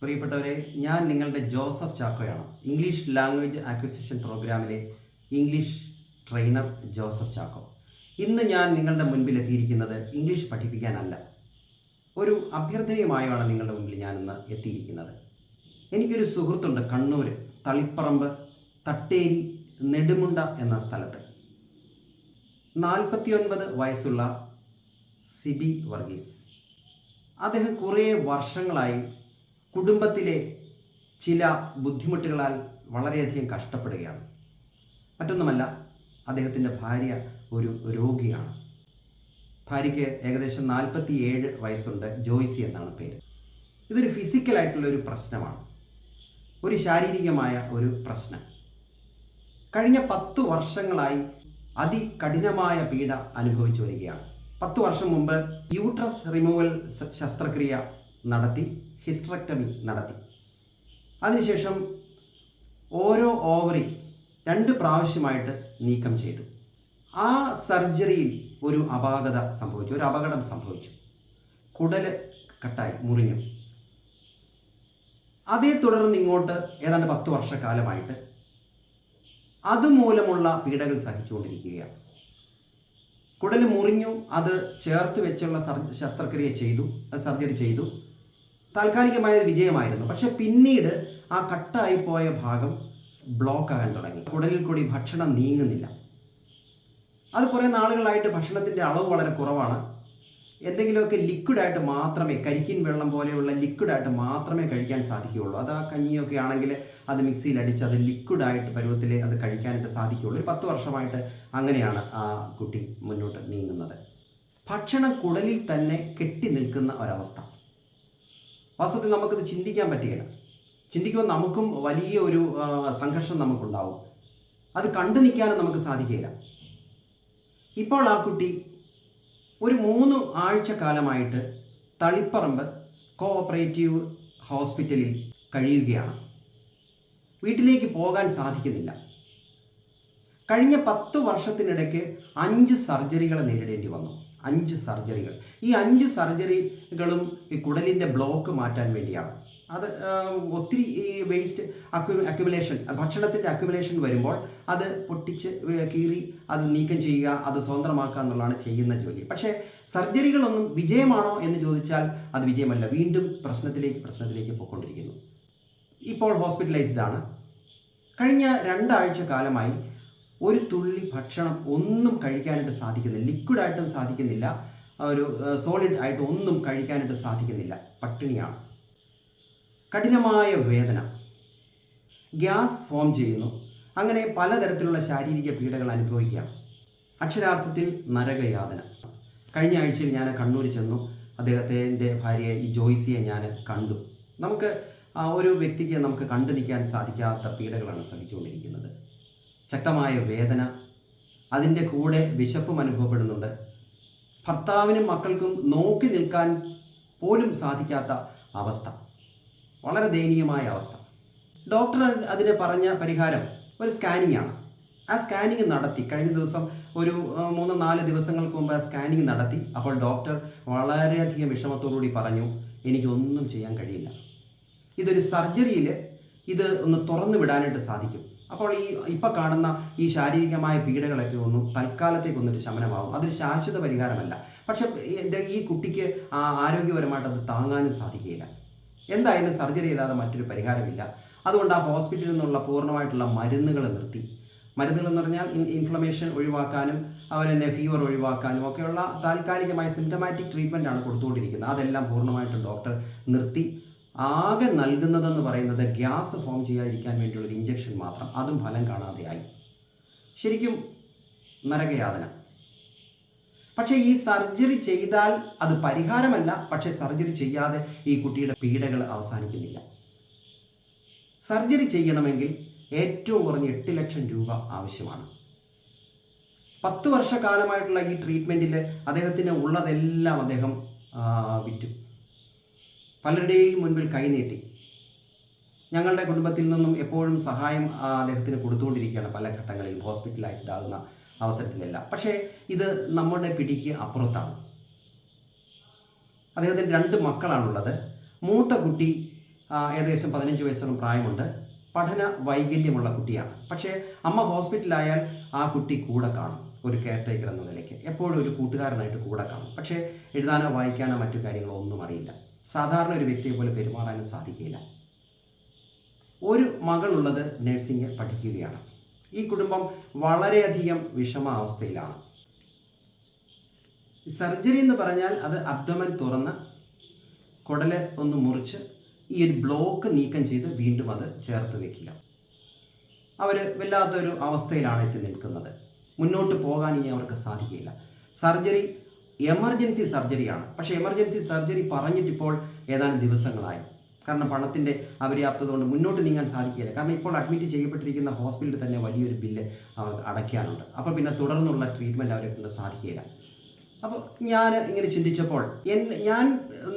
പ്രിയപ്പെട്ടവരെ, ഞാൻ നിങ്ങളുടെ ജോസഫ് ചാക്കോയാണ്. ഇംഗ്ലീഷ് ലാംഗ്വേജ് അക്വിസിഷൻ പ്രോഗ്രാമിലെ ഇംഗ്ലീഷ് ട്രെയിനർ ജോസഫ് ചാക്കോ. ഇന്ന് ഞാൻ നിങ്ങളുടെ മുൻപിൽ എത്തിയിരിക്കുന്നത് ഇംഗ്ലീഷ് പഠിപ്പിക്കാനല്ല, ഒരു അഭ്യർത്ഥനയുമായാണ് നിങ്ങളുടെ മുൻപിൽ ഞാനിന്ന് എത്തിയിരിക്കുന്നത്. എനിക്കൊരു സുഹൃത്തുണ്ട് കണ്ണൂർ തളിപ്പറമ്പ് തട്ടേരി നെടുമുണ്ട എന്ന സ്ഥലത്ത്. 49 വയസ്സുള്ള സിബി വർഗീസ്. അദ്ദേഹം കുറേ വർഷങ്ങളായി കുടുംബത്തിലെ ചില ബുദ്ധിമുട്ടുകളാൽ വളരെയധികം കഷ്ടപ്പെടുകയാണ്. മറ്റൊന്നുമല്ല, അദ്ദേഹത്തിൻ്റെ ഭാര്യ ഒരു രോഗിയാണ്. ഭാര്യയ്ക്ക് ഏകദേശം 47 വയസ്സുണ്ട്. ജോയ്സി എന്നാണ് പേര്. ഇതൊരു ഫിസിക്കലായിട്ടുള്ളൊരു പ്രശ്നമാണ്, ഒരു ശാരീരികമായ ഒരു പ്രശ്നം. കഴിഞ്ഞ 10 വർഷങ്ങളായി അതികഠിനമായ പീഡ അനുഭവിച്ചു വരികയാണ്. 10 വർഷം മുമ്പ് യൂട്രസ് റിമൂവൽ ശസ്ത്രക്രിയ നടത്തി, ഹിസ്റ്ററക്ടമി നടത്തി. അതിനുശേഷം ഓരോ ഓവറി 2 പ്രാവശ്യമായിട്ട് നീക്കം ചെയ്തു. ആ സർജറിയിൽ ഒരു അപാകത സംഭവിച്ചു, ഒരു അപകടം സംഭവിച്ചു. കുടല് കട്ടായി, മുറിഞ്ഞു. അതേ തുടർന്ന് ഇങ്ങോട്ട് ഏതാണ്ട് 10 വർഷക്കാലമായിട്ട് അതുമൂലമുള്ള പീഡകൾ സഹിച്ചുകൊണ്ടിരിക്കുകയാണ്. കുടൽ മുറിഞ്ഞു, അത് ചേർത്ത് വെച്ചുള്ള ശസ്ത്രക്രിയ ചെയ്തു, സർജറി ചെയ്തു. താൽക്കാലികമായ വിജയമായിരുന്നു. പക്ഷെ പിന്നീട് ആ കട്ടായി പോയ ഭാഗം ബ്ലോക്ക് ആകാൻ തുടങ്ങി. കുടലിൽ കൂടി ഭക്ഷണം നീങ്ങുന്നില്ല. അത് കുറേ നാളുകളായിട്ട് ഭക്ഷണത്തിൻ്റെ അളവ് വളരെ കുറവാണ്. എന്തെങ്കിലുമൊക്കെ ലിക്വിഡായിട്ട് മാത്രമേ, കരിക്കിൻ വെള്ളം പോലെയുള്ള ലിക്വിഡായിട്ട് മാത്രമേ കഴിക്കാൻ സാധിക്കുകയുള്ളൂ. അത് ആ കഞ്ഞിയൊക്കെ ആണെങ്കിൽ അത് മിക്സിയിൽ അടിച്ച് അത് ലിക്വിഡായിട്ട് പരുവത്തിൽ അത് കഴിക്കാനായിട്ട് സാധിക്കുകയുള്ളൂ. ഒരു 10 വർഷമായിട്ട് അങ്ങനെയാണ് ആ കുട്ടി മുന്നോട്ട് നീങ്ങുന്നത്. ഭക്ഷണം കുടലിൽ തന്നെ കെട്ടി നിൽക്കുന്ന ഒരവസ്ഥ. വാസ്തവത്തിൽ നമുക്കത് ചിന്തിക്കാൻ പറ്റുകയില്ല. ചിന്തിക്കുമ്പോൾ നമുക്കും വലിയ ഒരു സംഘർഷം നമുക്കുണ്ടാവും. അത് കണ്ടു നിൽക്കാനും നമുക്ക് സാധിക്കില്ല. ഇപ്പോൾ ആ കുട്ടി ഒരു 3 ആഴ്ചക്കാലമായിട്ട് തളിപ്പറമ്പ് കോഓപ്പറേറ്റീവ് ഹോസ്പിറ്റലിൽ കഴിയുകയാണ്. വീട്ടിലേക്ക് പോകാൻ സാധിക്കുന്നില്ല. കഴിഞ്ഞ 10 വർഷത്തിനിടയ്ക്ക് 5 സർജറികൾ നേരിടേണ്ടി വന്നു. 5 സർജറികൾ. ഈ 5 സർജറികളും ഈ കുടലിൻ്റെ ബ്ലോക്ക് മാറ്റാൻ വേണ്ടിയാണ്. അത് ഒത്തിരി ഈ വേസ്റ്റ് അക്യുമുലേഷൻ, ഭക്ഷണത്തിൻ്റെ അക്യുമുലേഷൻ വരുമ്പോൾ അത് പൊട്ടിച്ച് കീറി അത് നീക്കം ചെയ്യുക, അത് സ്വതന്ത്രമാക്കുക എന്നുള്ളതാണ് ചെയ്യുന്ന ജോലി. പക്ഷേ സർജറികളൊന്നും വിജയമാണോ എന്ന് ചോദിച്ചാൽ അത് വിജയമല്ല. വീണ്ടും പ്രശ്നത്തിലേക്ക് പോയിക്കൊണ്ടിരിക്കുന്നു. ഇപ്പോൾ ഹോസ്പിറ്റലൈസ്ഡ് ആണ്. കഴിഞ്ഞ 2 ആഴ്ച കാലമായി ഒരു തുള്ളി ഭക്ഷണം ഒന്നും കഴിക്കാനായിട്ട് സാധിക്കുന്നില്ല. ലിക്വിഡായിട്ടും സാധിക്കുന്നില്ല, ഒരു സോളിഡ് ആയിട്ട് ഒന്നും കഴിക്കാനായിട്ട് സാധിക്കുന്നില്ല. പട്ടിണിയാണ്. കഠിനമായ വേദന, ഗ്യാസ് ഫോം ചെയ്യുന്നു. അങ്ങനെ പലതരത്തിലുള്ള ശാരീരിക പീഡകൾ അനുഭവിക്കുകയാണ്. അക്ഷരാർത്ഥത്തിൽ നരകയാതന. കഴിഞ്ഞ ആഴ്ചയിൽ ഞാൻ കണ്ണൂർ ചെന്നു. അദ്ദേഹത്തിൻ്റെ ഭാര്യയെ, ഈ ജോയ്സിയെ ഞാൻ കണ്ടു. നമുക്ക് ഒരു വ്യക്തിക്ക് നമുക്ക് കണ്ടു നിൽക്കാൻ സാധിക്കാത്ത പീഡകളാണ് സഹിച്ചുകൊണ്ടിരിക്കുന്നത്. ശക്തമായ വേദന, അതിൻ്റെ കൂടെ വിശപ്പും അനുഭവപ്പെടുന്നുണ്ട്. ഭർത്താവിനും മക്കൾക്കും നോക്കി നിൽക്കാൻ പോലും സാധിക്കാത്ത അവസ്ഥ, വളരെ ദയനീയമായ അവസ്ഥ. ഡോക്ടർ അതിന് പറഞ്ഞ പരിഹാരം ഒരു സ്കാനിങ് ആണ്. ആ സ്കാനിങ് നടത്തി. കഴിഞ്ഞ ദിവസം ഒരു 3-4 ദിവസങ്ങൾക്ക് മുമ്പ് ആ സ്കാനിങ് നടത്തി. അപ്പോൾ ഡോക്ടർ വളരെയധികം വിഷമത്തോടുകൂടി പറഞ്ഞു, എനിക്കൊന്നും ചെയ്യാൻ കഴിയില്ല. ഇതൊരു സർജറിയിൽ ഇത് ഒന്ന് തുറന്നു വിടാനായിട്ട് സാധിക്കും. അപ്പോൾ ഇപ്പം കാണുന്ന ഈ ശാരീരികമായ പീഡകളൊക്കെ തൽക്കാലത്തേക്കൊന്നൊരു ശമനമാകും. അതൊരു ശാശ്വത പരിഹാരമല്ല. പക്ഷെ ഈ കുട്ടിക്ക് ആരോഗ്യപരമായിട്ട് അത് താങ്ങാനും സാധിക്കുകയില്ല. എന്തായാലും സർജറി ചെയ്താതെ മറ്റൊരു പരിഹാരമില്ല. അതുകൊണ്ട് ആ ഹോസ്പിറ്റലിൽ നിന്നുള്ള പൂർണ്ണമായിട്ടുള്ള മരുന്നുകൾ നിർത്തി. മരുന്നുകൾ എന്ന് പറഞ്ഞാൽ ഇൻഫ്ലമേഷൻ ഒഴിവാക്കാനും അതുപോലെ തന്നെ ഫീവർ ഒഴിവാക്കാനും ഒക്കെയുള്ള താൽക്കാലികമായ സിംറ്റമാറ്റിക് ട്രീറ്റ്മെൻറ്റാണ് കൊടുത്തുകൊണ്ടിരിക്കുന്നത്. അതെല്ലാം പൂർണ്ണമായിട്ടും ഡോക്ടർ നിർത്തി. ആകെ നൽകുന്നതെന്ന് പറയുന്നത് ഗ്യാസ് ഫോം ചെയ്യാതിരിക്കാൻ വേണ്ടിയുള്ളൊരു ഇഞ്ചക്ഷൻ മാത്രം. അതും ഫലം കാണാതെയായി. ശരിക്കും നരകയാതന. പക്ഷേ ഈ സർജറി ചെയ്താൽ അത് പരിഹാരമല്ല. പക്ഷേ സർജറി ചെയ്യാതെ ഈ കുട്ടിയുടെ പീഡകൾ അവസാനിക്കുന്നില്ല. സർജറി ചെയ്യണമെങ്കിൽ ഏറ്റവും കുറഞ്ഞ് 8 ലക്ഷം രൂപ ആവശ്യമാണ്. 10 വർഷക്കാലമായിട്ടുള്ള ഈ ട്രീറ്റ്മെൻറ്റിൽ അദ്ദേഹത്തിന് ഉള്ളതെല്ലാം അദ്ദേഹം വിറ്റു. പലരുടെയും മുൻപിൽ കൈനീട്ടി. ഞങ്ങളുടെ കുടുംബത്തിൽ നിന്നും എപ്പോഴും സഹായം അദ്ദേഹത്തിന് കൊടുത്തുകൊണ്ടിരിക്കുകയാണ് പല ഘട്ടങ്ങളിൽ ഹോസ്പിറ്റലൈസ്ഡ് ആകുന്ന അവസരത്തിലെല്ലാം. പക്ഷേ ഇത് നമ്മുടെ പിടിക്ക് അപ്പുറത്താണ്. അദ്ദേഹത്തിന് 2 മക്കളാണുള്ളത്. മൂത്ത കുട്ടി ഏകദേശം 15 വയസ്സോളം പ്രായമുണ്ട്. പഠന വൈകല്യമുള്ള കുട്ടിയാണ്. പക്ഷേ അമ്മ ഹോസ്പിറ്റലായാൽ ആ കുട്ടി കൂടെ കാണും. ഒരു കെയർ ടേക്കർ എന്ന നിലയ്ക്ക് എപ്പോഴും ഒരു കൂട്ടുകാരനായിട്ട് കൂടെ കാണും. പക്ഷേ എഴുതാനോ വായിക്കാനോ മറ്റു കാര്യങ്ങളോ ഒന്നും അറിയില്ല. സാധാരണ ഒരു വ്യക്തിയെ പോലെ പെരുമാറാനും സാധിക്കില്ല. ഒരു മകളുള്ളത് നഴ്സിംഗ് പഠിക്കുകയാണ്. ഈ കുടുംബം വളരെയധികം വിഷമാവസ്ഥയിലാണ്. സർജറി എന്ന് പറഞ്ഞാൽ അത് അബ്ഡോമൻ തുറന്ന് കുടല് ഒന്ന് മുറിച്ച് ഈ ഒരു ബ്ലോക്ക് നീക്കം ചെയ്ത് വീണ്ടും അത് ചേർത്ത് വെക്കുക. അവർ വല്ലാത്തൊരു അവസ്ഥയിലാണ് എത്തി നിൽക്കുന്നത്. മുന്നോട്ട് പോകാൻ ഇനി അവർക്ക് സാധിക്കില്ല. സർജറി എമർജൻസി സർജറിയാണ്. പക്ഷേ എമർജൻസി സർജറി പറഞ്ഞിട്ടിപ്പോൾ ഏതാനും ദിവസങ്ങളായി. കാരണം പണത്തിൻ്റെ അപര്യാപ്തത കൊണ്ട് മുന്നോട്ട് നീങ്ങാൻ സാധിക്കില്ല. കാരണം ഇപ്പോൾ അഡ്മിറ്റ് ചെയ്യപ്പെട്ടിരിക്കുന്ന ഹോസ്പിറ്റലിൽ തന്നെ വലിയൊരു ബില്ല് അവർ അടയ്ക്കാനുണ്ട്. അപ്പോൾ പിന്നെ തുടർന്നുള്ള ട്രീറ്റ്മെൻറ്റ് അവരെ കൊണ്ട് സാധിക്കില്ല. അപ്പോൾ ഞാൻ ഇങ്ങനെ ചിന്തിച്ചപ്പോൾ ഞാൻ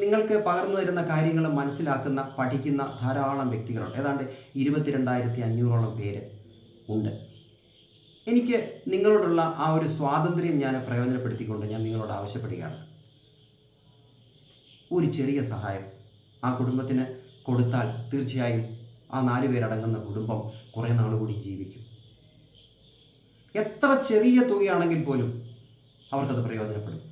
നിങ്ങൾക്ക് പകർന്നു തരുന്ന കാര്യങ്ങൾ മനസ്സിലാക്കുന്ന പഠിക്കുന്ന ധാരാളം വ്യക്തികളുണ്ട്. ഏതാണ്ട് 22,500ഓളം പേര് ഉണ്ട്. എനിക്ക് നിങ്ങളോടുള്ള ആ ഒരു സ്വാതന്ത്ര്യം ഞാൻ പ്രയോജനപ്പെടുത്തിക്കൊണ്ട് ഞാൻ നിങ്ങളോട് ആവശ്യപ്പെടുകയാണ്. ഒരു ചെറിയ സഹായം ആ കുടുംബത്തിന് കൊടുത്താൽ തീർച്ചയായും ആ 4 പേരടങ്ങുന്ന കുടുംബം കുറേ നാൾ കൂടി ജീവിക്കും. എത്ര ചെറിയ തുകയാണെങ്കിൽ പോലും അവർക്കത് പ്രയോജനപ്പെടും.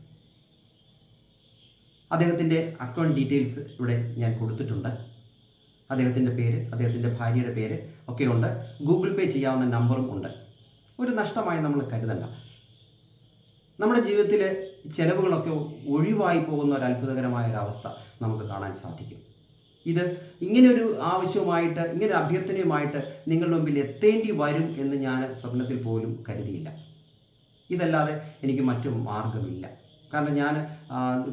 അദ്ദേഹത്തിൻ്റെ അക്കൗണ്ട് ഡീറ്റെയിൽസ് ഇവിടെ ഞാൻ കൊടുത്തിട്ടുണ്ട്. അദ്ദേഹത്തിൻ്റെ പേര്, അദ്ദേഹത്തിൻ്റെ ഭാര്യയുടെ പേര് ഒക്കെ ഉണ്ട്. ഗൂഗിൾ പേ ചെയ്യാവുന്ന നമ്പറും ഉണ്ട്. ഒരു നഷ്ടമായി നമ്മൾ കരുതണ്ട. നമ്മുടെ ജീവിതത്തിലെ ചിലവുകളൊക്കെ ഒഴിവായി പോകുന്ന ഒരു അത്ഭുതകരമായ ഒരവസ്ഥ നമുക്ക് കാണാൻ സാധിക്കും. ഇത് ഇങ്ങനെയൊരു ആവശ്യവുമായിട്ട്, ഇങ്ങനെ അഭ്യർത്ഥനയുമായിട്ട് നിങ്ങളുടെ മുമ്പിൽ എത്തേണ്ടി വരും എന്ന് ഞാൻ സ്വപ്നത്തിൽ പോലും കരുതിയില്ല. ഇതല്ലാതെ എനിക്ക് മറ്റു മാർഗമില്ല. കാരണം ഞാൻ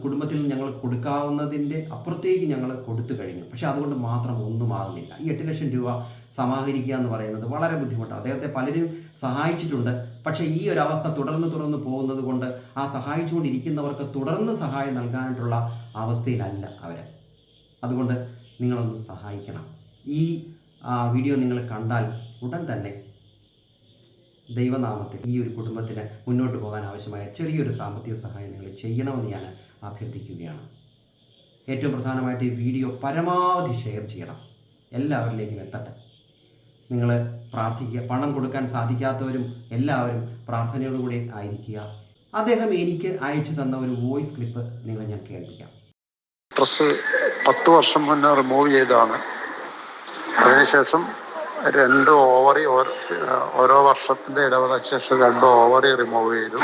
കുടുംബത്തിൽ ഞങ്ങൾ കൊടുക്കാവുന്നതിൻ്റെ അപ്പുറത്തേക്ക് ഞങ്ങൾ കൊടുത്തു കഴിഞ്ഞു. പക്ഷേ അതുകൊണ്ട് മാത്രം ഒന്നും ആകുന്നില്ല. ഈ 8 ലക്ഷം രൂപ സമാഹരിക്കുക എന്ന് പറയുന്നത് വളരെ ബുദ്ധിമുട്ടാണ്. അദ്ദേഹത്തെ പലരും സഹായിച്ചിട്ടുണ്ട്. പക്ഷേ ഈ ഒരു അവസ്ഥ തുടർന്ന് പോകുന്നത് കൊണ്ട് ആ സഹായിച്ചുകൊണ്ടിരിക്കുന്നവർക്ക് തുടർന്ന് സഹായം നൽകാനായിട്ടുള്ള അവസ്ഥയിലല്ല അവർ. അതുകൊണ്ട് നിങ്ങളൊന്ന് സഹായിക്കണം. ഈ വീഡിയോ നിങ്ങൾ കണ്ടാൽ ഉടൻ തന്നെ ദൈവനാമത്തിൽ ഈ ഒരു കുടുംബത്തിന് മുന്നോട്ട് പോകാൻ ആവശ്യമായ ചെറിയൊരു സാമ്പത്തിക സഹായം നിങ്ങൾ ചെയ്യണമെന്ന് ഞാൻ അഭ്യർത്ഥിക്കുകയാണ്. ഏറ്റവും പ്രധാനമായിട്ട് ഈ വീഡിയോ പരമാവധി ഷെയർ ചെയ്യണം, എല്ലാവരിലേക്കും എത്തട്ടെ. നിങ്ങൾ പ്രാർത്ഥിക്കുക. പണം കൊടുക്കാൻ സാധിക്കാത്തവരും എല്ലാവരും പ്രാർത്ഥനയോടുകൂടി ആയിരിക്കുക. അദ്ദേഹം എനിക്ക് അയച്ചു തന്ന ഒരു വോയിസ് ക്ലിപ്പ് നിങ്ങളെ ഞാൻ കേൾപ്പിക്കാം. ഡ്രസ്സ് 10 വർഷം മുന്നേ റിമൂവ് ചെയ്തതാണ്. അതിനുശേഷം 2 ഓവറി ഓരോ വർഷത്തിൻ്റെ ഇടവേളയ്ക്ക് ശേഷം 2 ഓവറി റിമൂവ് ചെയ്തു.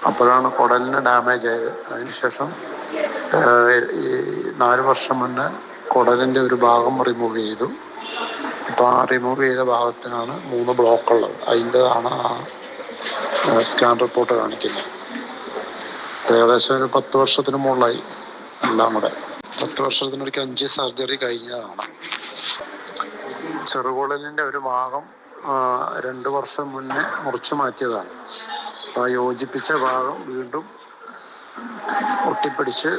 അപ്പോഴാണ് കുടലിന് ഡാമേജ് ആയത്. അതിനുശേഷം ഈ 4 വർഷം മുന്നേ കുടലിൻ്റെ ഒരു ഭാഗം റിമൂവ് ചെയ്തു. അപ്പോൾ ആ റിമൂവ് ചെയ്ത ഭാഗത്തിനാണ് 3 ബ്ലോക്കുള്ളത്. അതിൻ്റെതാണ് ആ സ്കാൻ റിപ്പോർട്ട് കാണിക്കുന്നത്. ഏകദേശം ഒരു 10 വർഷത്തിന് മുകളിലായി എല്ലാം കൂടെ. 10 വർഷത്തിനൊരിക്കൽ 5 സർജറി കഴിഞ്ഞതാണ്. ചെറുകുടലിൻ്റെ ഒരു ഭാഗം 2 വർഷം മുന്നേ മുറിച്ചു മാറ്റിയതാണ്. അപ്പോൾ ആ യോജിപ്പിച്ച ഭാഗം വീണ്ടും ഒട്ടിപ്പിടിച്ച്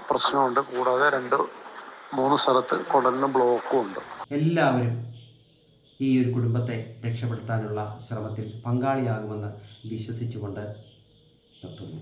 പ്രശ്നമുണ്ട്. കൂടാതെ 2-3 സ്ഥലത്ത് കുടലിന് ബ്ലോക്കും ഉണ്ട്. എല്ലാവരും ഈ ഒരു കുടുംബത്തെ രക്ഷപ്പെടുത്താനുള്ള ശ്രമത്തിൽ പങ്കാളിയാകുമെന്ന് വിശ്വസിച്ചുകൊണ്ട് നിർത്തുന്നു.